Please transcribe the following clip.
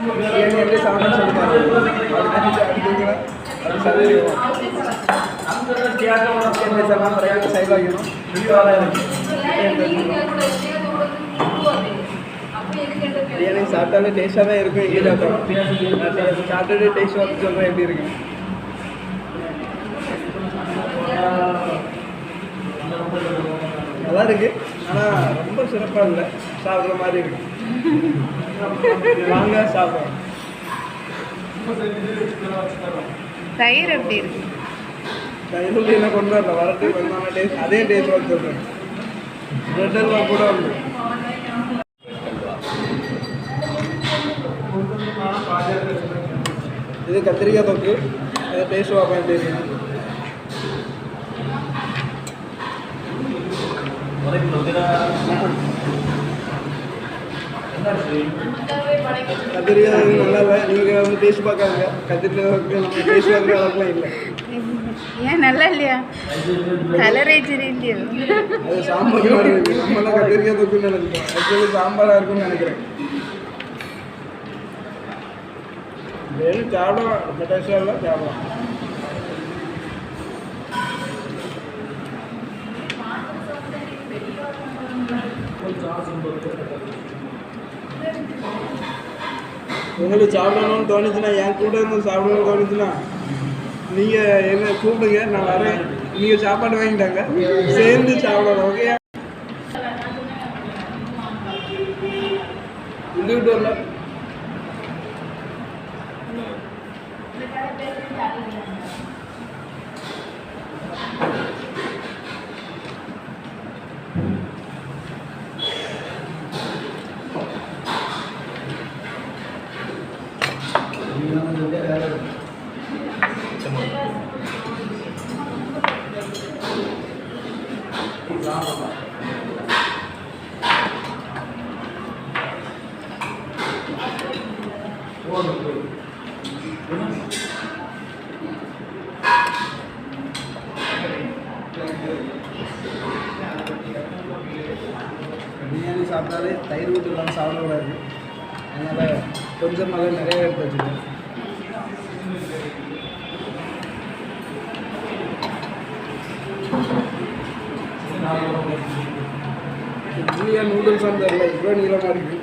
பிரியாணி எப்படி சாப்பிடணும்னு சொல்லுவாங்க. அது அடிக்கிறீங்களா அது சரி சொன்னால் பிறகு சைடில் வைக்கணும். பிரியாணி சாப்பிட்டாலே டேஸ்ட்டாக தான் இருக்கும். எங்கே சாப்பிட்டோம் சாப்பிட்டுட்டு டேஸ்ட் வந்து சொல்கிறேன் எப்படி இருக்கு. நல்லா இருக்கு, ஆனால் ரொம்ப சிறப்பாக இல்லை. சாப்பிட்ற மாதிரி இருக்கு. வாங்க சாப்பிடுவோம். தயிர் எப்படி இருக்கு? தயிர் என்ன கொண்டு வரல, வரட்டு வந்தான டேஸ்ட் அதே டேஸ்ட் வந்து சொல்கிறேன். பிரெட் அல்வா கூட வந்து இது கத்திரிக்காய் தொக்கு. இதை டேஸ்ட் பார்ப்பேன் தெரியும். கத்திரிக்காய் நல்லா இல்லை. நீங்கள் வந்து டேஸ்ட் பார்க்காங்க. கத்திரிக்காய் நம்ம டேஸ்ட் பார்க்குற அளவுக்குலாம் இல்லை. ஏன் நல்லா இல்லையா? கலரே சரியில்லையோ? அது சாம்பார் மாதிரி இருக்குது. நம்மளாம் கத்திரிக்காய் தொக்குன்னு நினைக்கிறோம். ஆக்சுவலி சாம்பாராக இருக்குன்னு நினைக்கிறேன். வெறும் சாப்பிடலாம். ரொம்ப டேஸ்டாக இல்லை, சாப்பிடலாம். உங்களுக்கு சாப்பிடணும்னு தோணுச்சுன்னா, என் கூட இருந்து சாப்பிடணும்னு தோணுச்சுன்னா நீங்கள் என்ன கூப்பிடுங்க, நான் வரேன். நீங்கள் சாப்பாடு வாங்கிட்டாங்க, சேர்ந்து சாப்பிடணும். ஓகே இண்டிவிஜுவலில் பிரியாணி சாப்பிட்டாலே தயிர் ஊற்றி இல்லாமல் சாப்பிடக்கூடாது. அதனால் கொஞ்சமாக நிறைய எடுத்து வச்சுக்கோங்க. இட்லியா நூடுல்ஸ் வந்து இல்லை, இவ்வளோ நீளமாக இருக்குது.